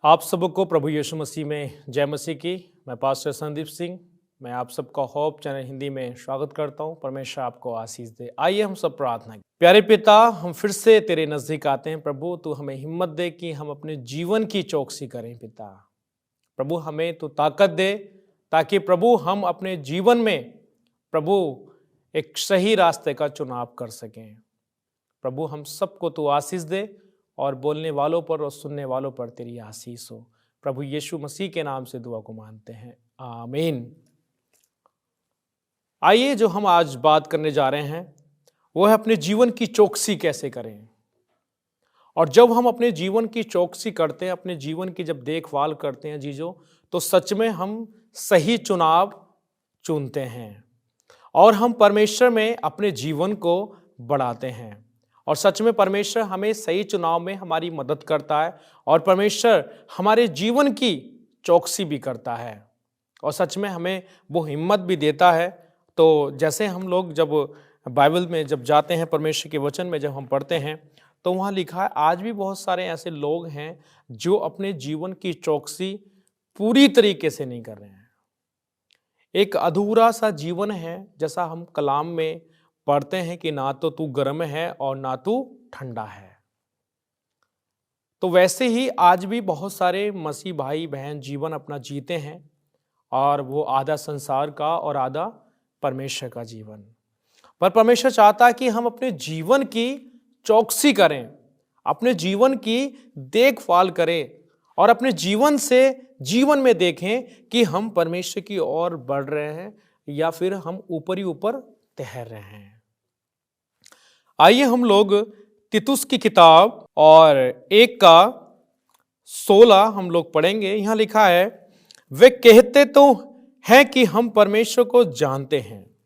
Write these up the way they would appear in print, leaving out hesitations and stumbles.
आप सबको प्रभु यीशु मसीह में जय मसीह की। मैं पास्टर संदीप सिंह। मैं आप सबका होप चैनल हिंदी में स्वागत करता हूं। परमेश्वर आपको आशीष दे। आइए हम सब प्रार्थना करें। प्यारे पिता, हम फिर से तेरे नजदीक आते हैं। प्रभु तू हमें हिम्मत दे कि हम अपने जीवन की चौकसी करें। पिता प्रभु हमें तू ताकत दे ताकि प्रभु हम अपने जीवन में प्रभु एक सही रास्ते का चुनाव कर सकें। प्रभु हम सबको तू आशीष दे और बोलने वालों पर और सुनने वालों पर तेरी आशीष हो। प्रभु यीशु मसीह के नाम से दुआ को मानते हैं, आमीन। आइए जो हम आज बात करने जा रहे हैं वो है अपने जीवन की चौकसी कैसे करें। और जब हम अपने जीवन की चौकसी करते हैं, अपने जीवन की जब देखभाल करते हैं जीजो, तो सच में हम सही चुनाव चुनते हैं और हम परमेश्वर में अपने जीवन को बढ़ाते हैं। और सच में परमेश्वर हमें सही चुनाव में हमारी मदद करता है और परमेश्वर हमारे जीवन की चौकसी भी करता है और सच में हमें वो हिम्मत भी देता है। तो जैसे हम लोग जब बाइबल में जब जाते हैं, परमेश्वर के वचन में जब हम पढ़ते हैं तो वहाँ लिखा है आज भी बहुत सारे ऐसे लोग हैं जो अपने जीवन की चौकसी पूरी तरीके से नहीं कर रहे हैं। एक अधूरा सा जीवन है, जैसा हम कलाम में पढ़ते हैं कि ना तो तू गर्म है और ना तू ठंडा है। तो वैसे ही आज भी बहुत सारे मसीह भाई बहन जीवन अपना जीते हैं और वो आधा संसार का और आधा परमेश्वर का जीवन। पर परमेश्वर चाहता है कि हम अपने जीवन की चौकसी करें, अपने जीवन की देखभाल करें और अपने जीवन में देखें कि हम परमेश्वर की ओर बढ़ रहे हैं या फिर हम ऊपर ही ऊपर तैर रहे हैं। आइए हम लोग तीतुस की किताब और 1:16 हम लोग पढ़ेंगे। यहां लिखा है, वे कहते तो हैं कि हम परमेश्वर को जानते हैं।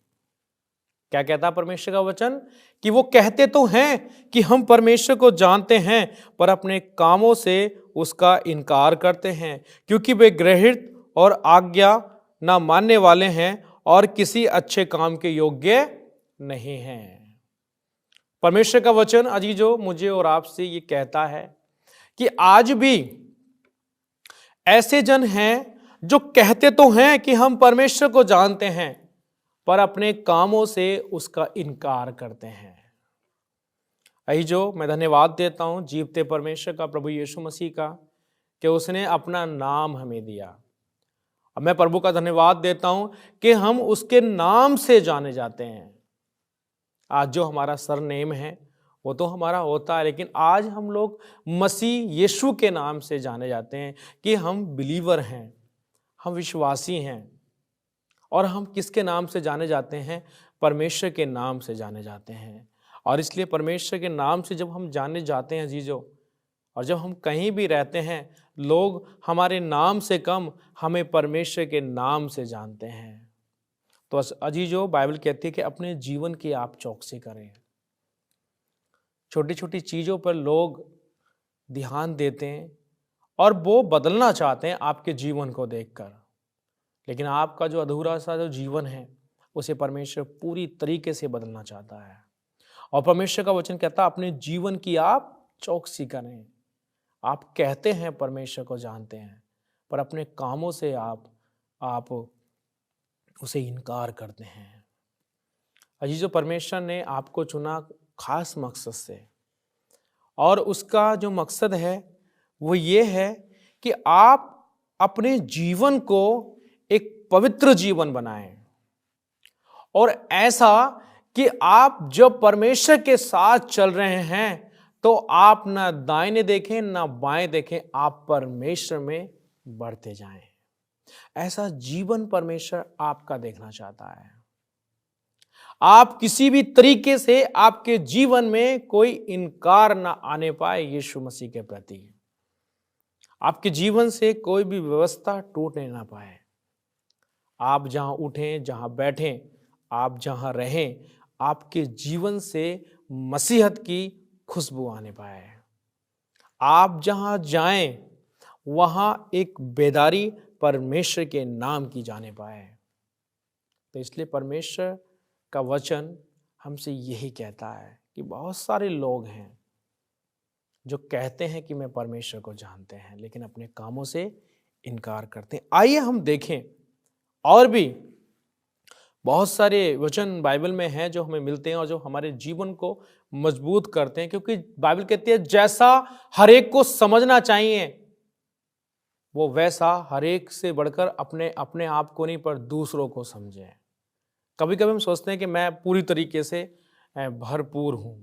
क्या कहता है परमेश्वर का वचन? कि वो कहते तो हैं कि हम परमेश्वर को जानते हैं पर अपने कामों से उसका इनकार करते हैं, क्योंकि वे गृहीत और आज्ञा ना मानने वाले हैं और किसी अच्छे काम के योग्य नहीं हैं। परमेश्वर का वचन अजीजों मुझे और आपसे ये कहता है कि आज भी ऐसे जन हैं जो कहते तो हैं कि हम परमेश्वर को जानते हैं पर अपने कामों से उसका इनकार करते हैं। अजीजों मैं धन्यवाद देता हूं जीवते परमेश्वर का, प्रभु यीशु मसीह का, कि उसने अपना नाम हमें दिया। अब मैं प्रभु का धन्यवाद देता हूं कि हम उसके नाम से जाने जाते हैं। आज जो हमारा सरनेम है वो तो हमारा होता है, लेकिन आज हम लोग मसीह यीशु के नाम से जाने जाते हैं कि हम बिलीवर हैं, हम विश्वासी हैं। और हम किसके नाम से जाने जाते हैं? परमेश्वर के नाम से जाने जाते हैं। और इसलिए परमेश्वर के नाम से जब हम जाने जाते हैं जीजो, और जब हम कहीं भी रहते हैं, लोग हमारे नाम से कम हमें परमेश्वर के नाम से जानते हैं। तो अजीजो बाइबल कहती है कि अपने जीवन की आप चौकसी करें। छोटी छोटी चीज़ों पर लोग ध्यान देते हैं और वो बदलना चाहते हैं आपके जीवन को देखकर, लेकिन आपका जो अधूरा सा जो जीवन है उसे परमेश्वर पूरी तरीके से बदलना चाहता है। और परमेश्वर का वचन कहता है अपने जीवन की आप चौकसी करें। आप कहते हैं परमेश्वर को जानते हैं पर अपने कामों से आप उसे इनकार करते हैं। अजीजों परमेश्वर ने आपको चुना खास मकसद से, और उसका जो मकसद है वो ये है कि आप अपने जीवन को एक पवित्र जीवन बनाएं, और ऐसा कि आप जब परमेश्वर के साथ चल रहे हैं तो आप ना दाहिने देखें ना बाएं देखें, आप परमेश्वर में बढ़ते जाएं। ऐसा जीवन परमेश्वर आपका देखना चाहता है। आप किसी भी तरीके से आपके जीवन में कोई इनकार ना आने पाए यीशु मसीह के प्रति। आपके जीवन से कोई भी व्यवस्था टूटने ना पाए। आप जहां उठें, जहां बैठें, आप जहां रहें, आपके जीवन से मसीहत की खुशबू आने पाए। आप जहां जाएं वहां एक बेदारी परमेश्वर के नाम की जाने पाए। तो इसलिए परमेश्वर का वचन हमसे यही कहता है कि बहुत सारे लोग हैं जो कहते हैं कि मैं परमेश्वर को जानते हैं लेकिन अपने कामों से इनकार करते हैं। आइए हम देखें और भी बहुत सारे वचन बाइबल में हैं जो हमें मिलते हैं और जो हमारे जीवन को मजबूत करते हैं, क्योंकि बाइबल कहती है जैसा हर एक को समझना चाहिए वो वैसा हर एक से बढ़कर अपने अपने आप को नहीं पर दूसरों को समझे। कभी कभी हम सोचते हैं कि मैं पूरी तरीके से भरपूर हूं,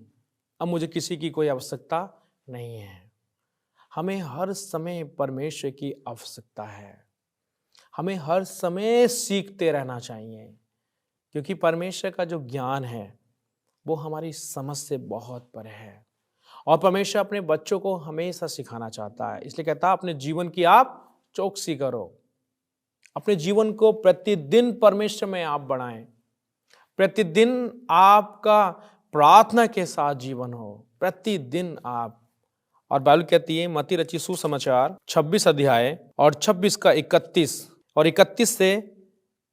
अब मुझे किसी की कोई आवश्यकता नहीं है। हमें हर समय परमेश्वर की आवश्यकता है। हमें हर समय सीखते रहना चाहिए, क्योंकि परमेश्वर का जो ज्ञान है वो हमारी समझ से बहुत परे है और परमेश्वर अपने बच्चों को हमेशा सिखाना चाहता है। इसलिए कहता है अपने जीवन की आप चौकसी करो, अपने जीवन को प्रतिदिन परमेश्वर में आप बढ़ाएं, प्रतिदिन आपका प्रार्थना के साथ जीवन हो, प्रतिदिन आप। और बाइबल कहती है मत्ती रचित सुसमाचार 26 अध्याय और 26 का 31 और 31 से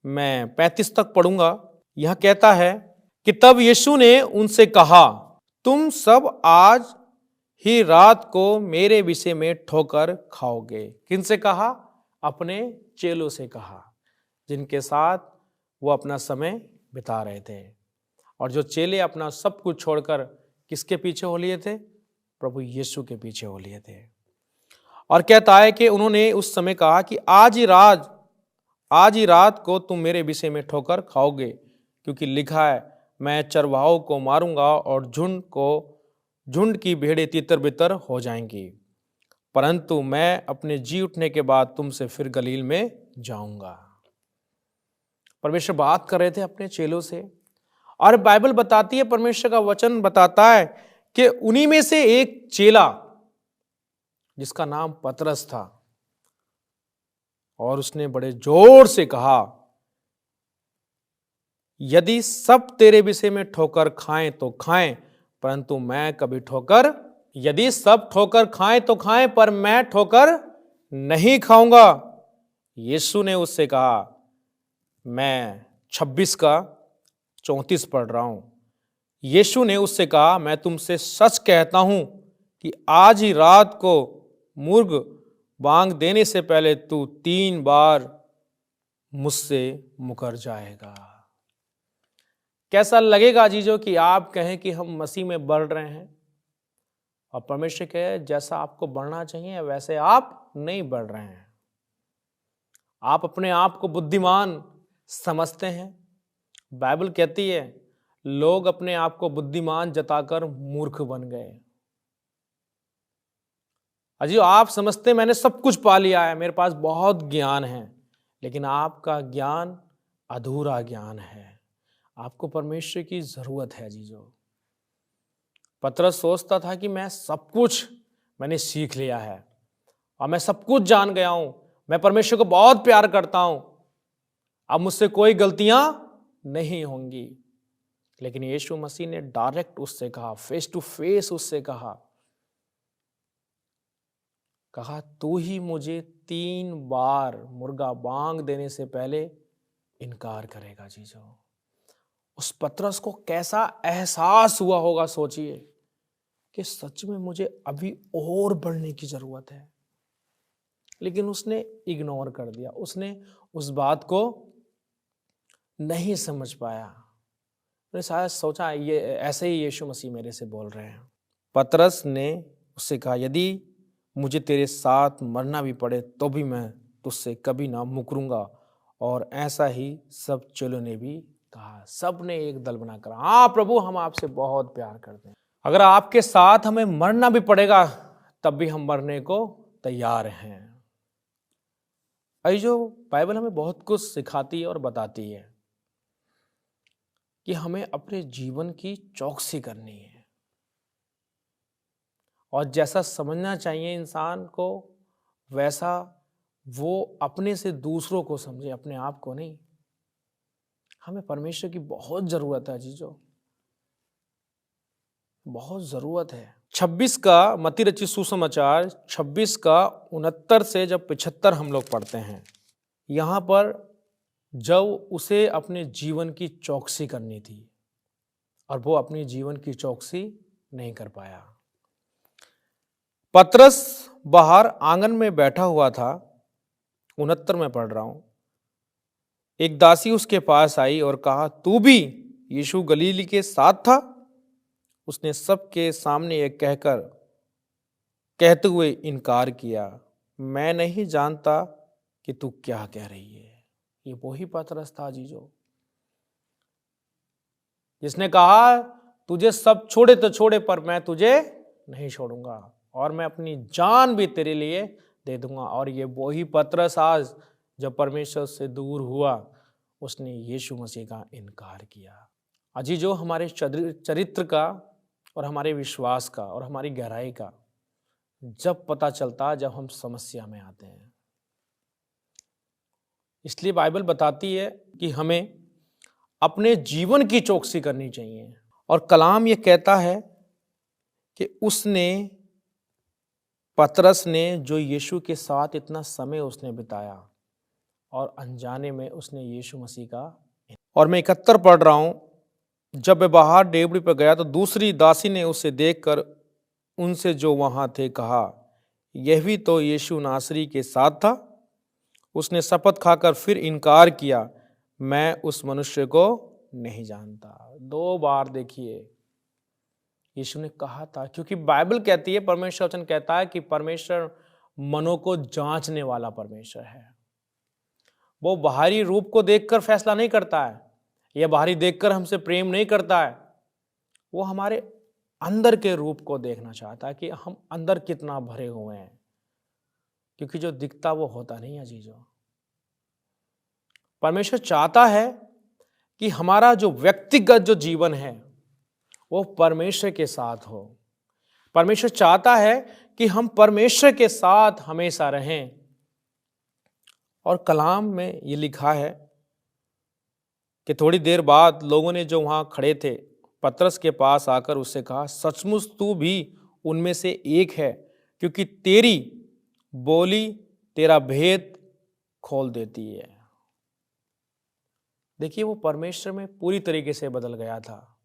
मैं 35 तक पढ़ूंगा। यह कहता है कि तब यीशु ने उनसे कहा, तुम सब आज ही रात को मेरे विषय में ठोकर खाओगे। किनसे कहा? अपने चेलों से कहा, जिनके साथ वो अपना समय बिता रहे थे। और जो चेले अपना सब कुछ छोड़कर किसके पीछे हो लिए थे? प्रभु यीशु के पीछे हो लिए थे। और कहता है कि उन्होंने उस समय कहा कि आज ही रात को तुम मेरे विषय में ठोकर खाओगे, क्योंकि लिखा है मैं चरवाहों को मारूंगा और झुंड की भेड़ें तितर बितर हो जाएंगी, परंतु मैं अपने जी उठने के बाद तुमसे फिर गलील में जाऊंगा। परमेश्वर बात कर रहे थे अपने चेलों से, और बाइबल बताती है, परमेश्वर का वचन बताता है कि उन्हीं में से एक चेला जिसका नाम पतरस था, और उसने बड़े जोर से कहा यदि सब तेरे विषय में ठोकर खाएं तो खाएं, परंतु मैं कभी यदि सब ठोकर खाएं तो खाएं, पर मैं ठोकर नहीं खाऊंगा। यीशु ने उससे कहा, मैं 26 का 34 पढ़ रहा हूं। यीशु ने उससे कहा, मैं तुमसे सच कहता हूं कि आज ही रात को मुर्ग बांग देने से पहले तू 3 बार मुझसे मुकर जाएगा। कैसा लगेगा जीजो कि आप कहें कि हम मसीह में बढ़ रहे हैं और परमेश्वर कहे जैसा आपको बढ़ना चाहिए वैसे आप नहीं बढ़ रहे हैं। आप अपने आप को बुद्धिमान समझते हैं। बाइबल कहती है लोग अपने आप को बुद्धिमान जताकर मूर्ख बन गए। अजी आप समझते मैंने सब कुछ पा लिया है, मेरे पास बहुत ज्ञान है, लेकिन आपका ज्ञान अधूरा ज्ञान है। आपको परमेश्वर की जरूरत है जीजो। पतरस सोचता था कि मैं सब कुछ मैंने सीख लिया है और मैं सब कुछ जान गया हूं, मैं परमेश्वर को बहुत प्यार करता हूं, अब मुझसे कोई गलतियां नहीं होंगी। लेकिन यीशु मसीह ने डायरेक्ट उससे कहा, फेस टू फेस उससे कहा तू ही मुझे 3 बार मुर्गा बांग देने से पहले इनकार करेगा। जीजो उस पतरस को कैसा एहसास हुआ होगा, सोचिए कि सच में मुझे अभी और बढ़ने की जरूरत है। लेकिन उसने इग्नोर कर दिया, उसने उस बात को नहीं समझ पाया। उसने शायद सोचा ये ऐसे ही यीशु मसीह मेरे से बोल रहे हैं। पतरस ने उससे कहा यदि मुझे तेरे साथ मरना भी पड़े तो भी मैं तुझसे कभी ना मुकरूंगा। और ऐसा ही सब चेलों ने भी कहा। सब ने एक दल बनाकर, हाँ प्रभु हम आपसे बहुत प्यार करते हैं, अगर आपके साथ हमें मरना भी पड़ेगा तब भी हम मरने को तैयार हैं। जो बाइबल हमें बहुत कुछ सिखाती है और बताती है कि हमें अपने जीवन की चौकसी करनी है और जैसा समझना चाहिए इंसान को वैसा वो अपने से दूसरों को समझे, अपने आप को नहीं। हमें परमेश्वर की बहुत जरूरत है जीजो, बहुत जरूरत है। 26 का मत्ती रचित सुसमाचार 26 का 69 से जब 75 हम लोग पढ़ते हैं, यहां पर जब उसे अपने जीवन की चौकसी करनी थी और वो अपनी जीवन की चौकसी नहीं कर पाया। पतरस बाहर आंगन में बैठा हुआ था। 69 में पढ़ रहा हूं। एक दासी उसके पास आई और कहा, तू भी यीशु गलीली के साथ था? उसने सबके सामने ये कहते हुए इनकार किया, मैं नहीं जानता कि तू क्या कह रही है। ये वही पतरस था जीजो, जिसने कहा तुझे सब छोड़े तो छोड़े, पर मैं तुझे नहीं छोड़ूंगा और मैं अपनी जान भी तेरे लिए दे दूंगा। और ये वही पतरस आज जब परमेश्वर से दूर हुआ, उसने यीशु मसीह का इनकार किया। अजीजो, हमारे चरित्र का और हमारे विश्वास का और हमारी गहराई का जब पता चलता, जब हम समस्या में आते हैं। इसलिए बाइबल बताती है कि हमें अपने जीवन की चौकसी करनी चाहिए। और कलाम ये कहता है कि पतरस ने जो यीशु के साथ इतना समय उसने बिताया और अनजाने में उसने यीशु मसीह का। और मैं 71 पढ़ रहा हूं। जब वह बाहर डेवढ़ी पर गया तो दूसरी दासी ने उसे देखकर उनसे जो वहां थे कहा, यह भी तो यीशु नासरी के साथ था। उसने शपथ खाकर फिर इनकार किया, मैं उस मनुष्य को नहीं जानता। 2 बार देखिए यीशु ने कहा था, क्योंकि बाइबल कहती है, परमेश्वर वचन कहता है कि परमेश्वर मनों को जांचने वाला परमेश्वर है। वो बाहरी रूप को देखकर फैसला नहीं करता है या बाहरी देखकर हमसे प्रेम नहीं करता है। वो हमारे अंदर के रूप को देखना चाहता है कि हम अंदर कितना भरे हुए हैं, क्योंकि जो दिखता वो होता नहीं है जीजो। परमेश्वर चाहता है कि हमारा जो व्यक्तिगत जो जीवन है वो परमेश्वर के साथ हो। परमेश्वर चाहता है कि हम परमेश्वर के साथ हमेशा रहें। और कलाम में ये लिखा है कि थोड़ी देर बाद लोगों ने जो वहां खड़े थे पतरस के पास आकर उससे कहा, सचमुच तू भी उनमें से एक है, क्योंकि तेरी बोली तेरा भेद खोल देती है। देखिए, वो परमेश्वर में पूरी तरीके से बदल गया था,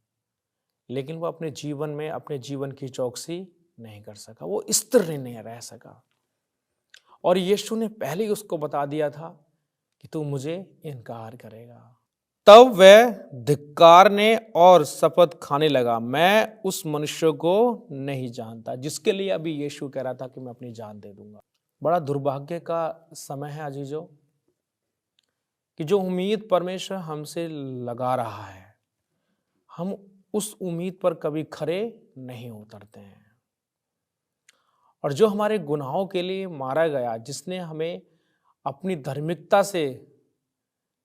लेकिन वो अपने जीवन में अपने जीवन की चौकसी नहीं कर सका, वो स्थिर नहीं रह सका। और यीशु ने पहले ही उसको बता दिया था कि तू मुझे इनकार करेगा। तब वह धिक्कारने और शपथ खाने लगा, मैं उस मनुष्य को नहीं जानता, जिसके लिए अभी यीशु कह रहा था कि मैं अपनी जान दे दूंगा। बड़ा दुर्भाग्य का समय है अजीजों कि जो उम्मीद परमेश्वर हमसे लगा रहा है, हम उस उम्मीद पर कभी खरे नहीं उतरते हैं। और जो हमारे गुनाहों के लिए मारा गया, जिसने हमें अपनी धार्मिकता से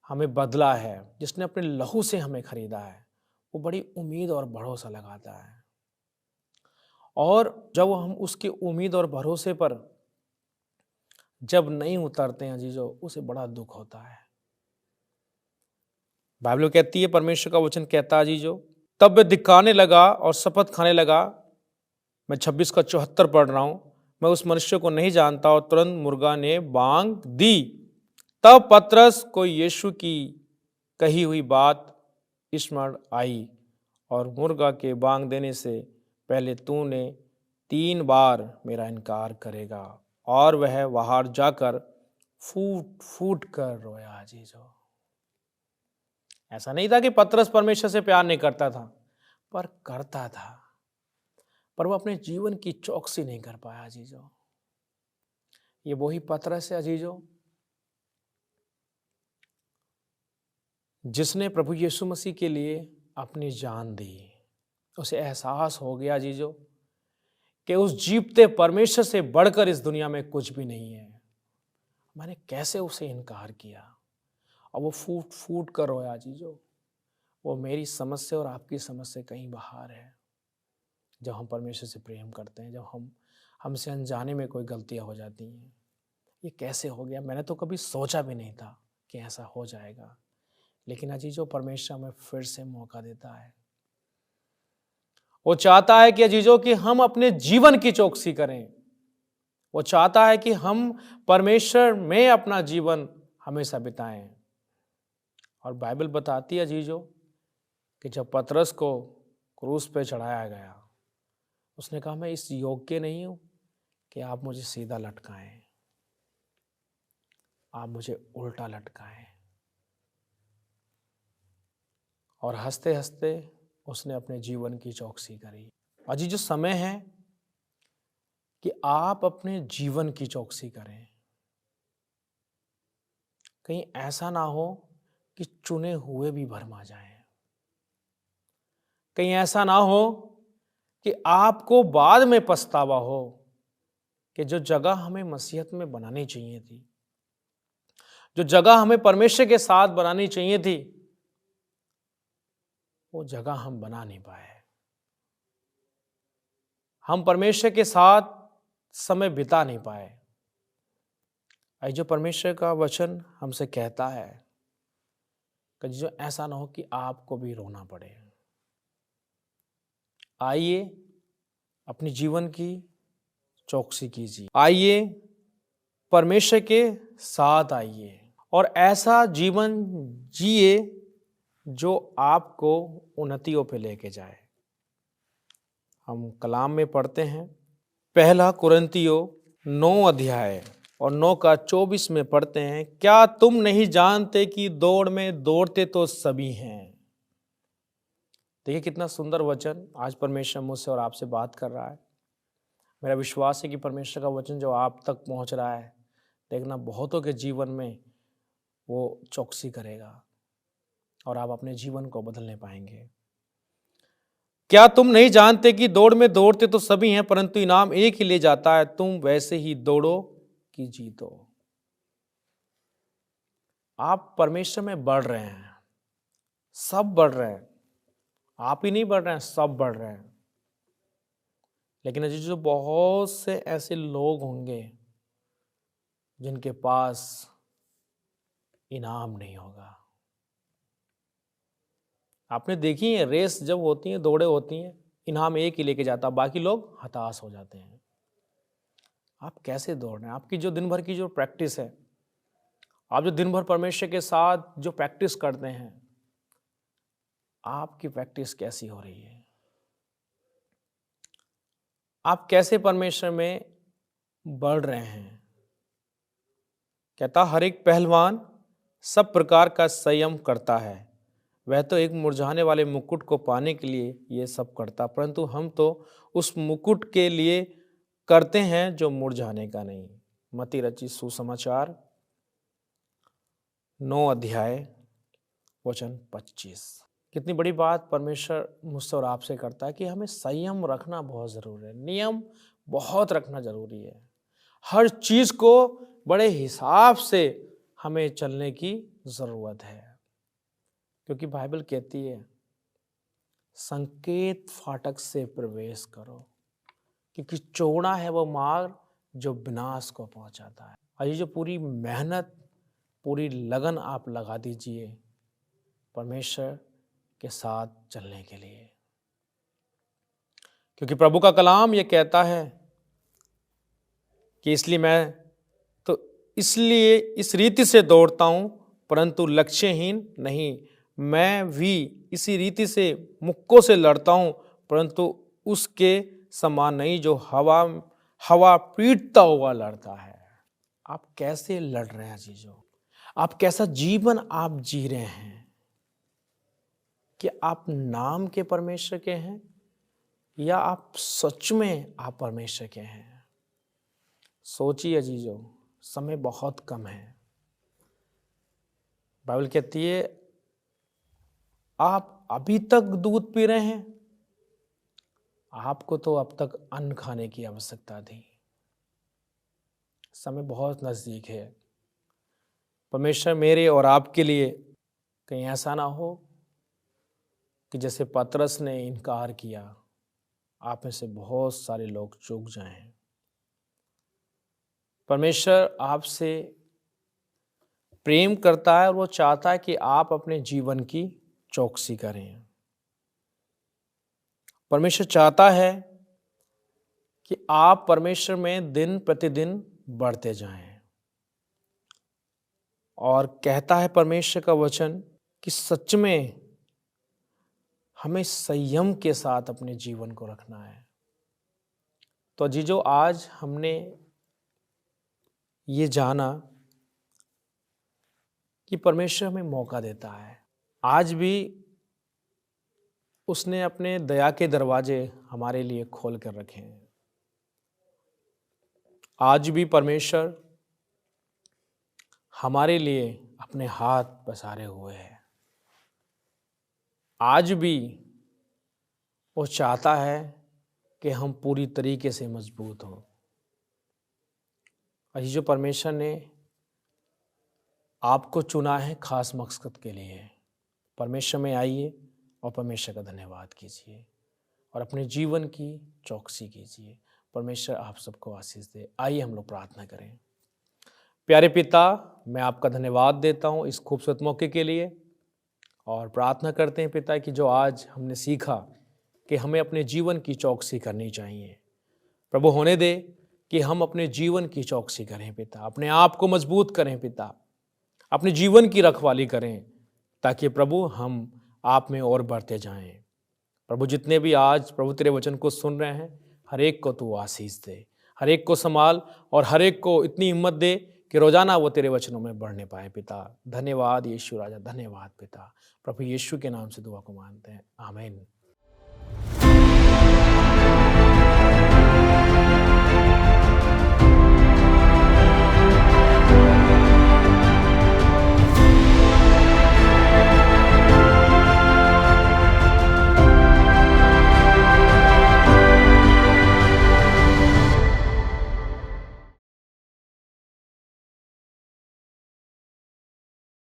हमें बदला है, जिसने अपने लहू से हमें खरीदा है, वो बड़ी उम्मीद और भरोसा लगाता है। और जब हम उसकी उम्मीद और भरोसे पर जब नहीं उतरते हैं जीजो, उसे बड़ा दुख होता है। बाइबल कहती है, परमेश्वर का वचन कहता है जीजो, तब वह धिक्कारने लगा और शपथ खाने लगा। मैं 26 का 74 पढ़ रहा हूं, मैं उस मनुष्य को नहीं जानता, और तुरंत मुर्गा ने बांग दी। तब पतरस को यीशु की कही हुई बात स्मरण आई, और मुर्गा के बांग देने से पहले तूने 3 बार मेरा इनकार करेगा। और वह बाहर जाकर फूट फूट कर रोया। जीजो, ऐसा नहीं था कि पतरस परमेश्वर से प्यार नहीं करता था, पर करता था, पर वो अपने जीवन की चौकसी नहीं कर पाया। अजीजो, ये वही पतरस है अजीजो, जिसने प्रभु यीशु मसीह के लिए अपनी जान दी। उसे एहसास हो गया अजीजो कि उस जीवते परमेश्वर से बढ़कर इस दुनिया में कुछ भी नहीं है। मैंने कैसे उसे इनकार किया, और वो फूट फूट कर रोया। अजीजो, वो मेरी समस्या और आपकी समस्या कहीं बाहर है। जब हम परमेश्वर से प्रेम करते हैं, जब हमसे अनजाने में कोई गलतियां हो जाती हैं, ये कैसे हो गया, मैंने तो कभी सोचा भी नहीं था कि ऐसा हो जाएगा। लेकिन अजीजों, परमेश्वर हमें फिर से मौका देता है। वो चाहता है कि अजीजों कि हम अपने जीवन की चौकसी करें। वो चाहता है कि हम परमेश्वर में अपना जीवन हमेशा बिताएं। और बाइबल बताती है अजीजों कि जब पतरस को क्रूस पे चढ़ाया गया, उसने कहा, मैं इस योग्य नहीं हूं कि आप मुझे सीधा लटकाएं, आप मुझे उल्टा लटकाएं। और हंसते हंसते उसने अपने जीवन की चौकसी करी। अजी जो समय है कि आप अपने जीवन की चौकसी करें। कहीं ऐसा ना हो कि चुने हुए भी भरमा जाएं। कहीं ऐसा ना हो कि आपको बाद में पछतावा हो कि जो जगह हमें मसीहत में बनानी चाहिए थी, जो जगह हमें परमेश्वर के साथ बनानी चाहिए थी, वो जगह हम बना नहीं पाए। हम परमेश्वर के साथ समय बिता नहीं पाए। आई जो परमेश्वर का वचन हमसे कहता है कि जो ऐसा ना हो कि आपको भी रोना पड़े। आइए अपने जीवन की चौकसी कीजिए। आइए परमेश्वर के साथ आइए और ऐसा जीवन जिए जो आपको उन्नतियों पे लेके जाए। हम कलाम में पढ़ते हैं, पहला कुरिन्थियों 9 अध्याय और 9 का 24 में पढ़ते हैं, क्या तुम नहीं जानते कि दौड़ में दौड़ते तो सभी हैं। देखिए कितना सुंदर वचन आज परमेश्वर मुझसे और आपसे बात कर रहा है। मेरा विश्वास है कि परमेश्वर का वचन जो आप तक पहुंच रहा है, देखना बहुतों के जीवन में वो चौकसी करेगा और आप अपने जीवन को बदलने पाएंगे। क्या तुम नहीं जानते कि दौड़ में दौड़ते तो सभी हैं, परंतु इनाम एक ही ले जाता है। तुम वैसे ही दौड़ो कि जीतो। आप परमेश्वर में बढ़ रहे हैं, सब बढ़ रहे हैं। आप ही नहीं बढ़ रहे हैं, सब बढ़ रहे हैं। लेकिन अजी जो बहुत से ऐसे लोग होंगे जिनके पास इनाम नहीं होगा। आपने देखी है रेस जब होती है, दौड़े होती हैं, इनाम एक ही लेके जाता, बाकी लोग हताश हो जाते हैं। आप कैसे दौड़ रहे हैं? आपकी जो दिन भर की जो प्रैक्टिस है, आप जो दिन भर परमेश्वर के साथ जो प्रैक्टिस करते हैं, आपकी प्रैक्टिस कैसी हो रही है? आप कैसे परमेश्वर में बढ़ रहे हैं? कहता हर एक पहलवान सब प्रकार का संयम करता है। वह तो एक मुरझाने वाले मुकुट को पाने के लिए ये सब करता, परंतु हम तो उस मुकुट के लिए करते हैं जो मुरझाने का नहीं। मत्ती रचित सुसमाचार 9 अध्याय वचन 25। कितनी बड़ी बात परमेश्वर मुझसे और आपसे करता है कि हमें संयम रखना बहुत ज़रूरी है, नियम बहुत रखना ज़रूरी है। हर चीज़ को बड़े हिसाब से हमें चलने की ज़रूरत है, क्योंकि बाइबल कहती है संकेत फाटक से प्रवेश करो, क्योंकि चौड़ा है वो मार्ग जो विनाश को पहुंचाता है। और ये जो पूरी मेहनत, पूरी लगन आप लगा दीजिए परमेश्वर के साथ चलने के लिए, क्योंकि प्रभु का कलाम ये कहता है कि इसलिए इस रीति से दौड़ता हूं, परंतु लक्ष्यहीन नहीं। मैं भी इसी रीति से मुक्कों से लड़ता हूं, परंतु उसके समान नहीं जो हवा पीटता हुआ लड़ता है। आप कैसे लड़ रहे हैं चीजों? आप कैसा जीवन आप जी रहे हैं? कि आप नाम के परमेश्वर के हैं या आप सच में आप परमेश्वर के हैं? सोचिए अजीजों, समय बहुत कम है। बाइबल कहती है आप अभी तक दूध पी रहे हैं, आपको तो अब तक अन्न खाने की आवश्यकता थी। समय बहुत नजदीक है। परमेश्वर मेरे और आपके लिए कहीं ऐसा ना हो कि जैसे पतरस ने इनकार किया, आप में से बहुत सारे लोग चूक जाएं। परमेश्वर आपसे प्रेम करता है और वो चाहता है कि आप अपने जीवन की चौकसी करें। परमेश्वर चाहता है कि आप परमेश्वर में दिन प्रतिदिन बढ़ते जाएं। और कहता है परमेश्वर का वचन कि सच में हमें संयम के साथ अपने जीवन को रखना है। तो जीजो आज हमने ये जाना कि परमेश्वर हमें मौका देता है। आज भी उसने अपने दया के दरवाजे हमारे लिए खोल कर रखे हैं। आज भी परमेश्वर हमारे लिए अपने हाथ पसारे हुए हैं। आज भी वो चाहता है कि हम पूरी तरीके से मजबूत हों। और जो परमेश्वर ने आपको चुना है खास मकसद के लिए, परमेश्वर में आइए और परमेश्वर का धन्यवाद कीजिए और अपने जीवन की चौकसी कीजिए। परमेश्वर आप सबको आशीष दे। आइए हम लोग प्रार्थना करें। प्यारे पिता, मैं आपका धन्यवाद देता हूँ इस खूबसूरत मौके के लिए और प्रार्थना करते हैं पिता कि जो आज हमने सीखा कि हमें अपने जीवन की चौकसी करनी चाहिए, प्रभु होने दे कि हम अपने जीवन की चौकसी करें पिता, अपने आप को मजबूत करें पिता, अपने जीवन की रखवाली करें ताकि प्रभु हम आप में और बढ़ते जाएं। प्रभु जितने भी आज प्रभु तेरे वचन को सुन रहे हैं, हर एक को तू आशीष दे, हर एक को संभाल और हर एक को इतनी हिम्मत दे कि रोजाना वो तेरे वचनों में बढ़ने पाए पिता। धन्यवाद यीशु राजा, धन्यवाद पिता। प्रभु यीशु के नाम से दुआ को मानते हैं, आमीन।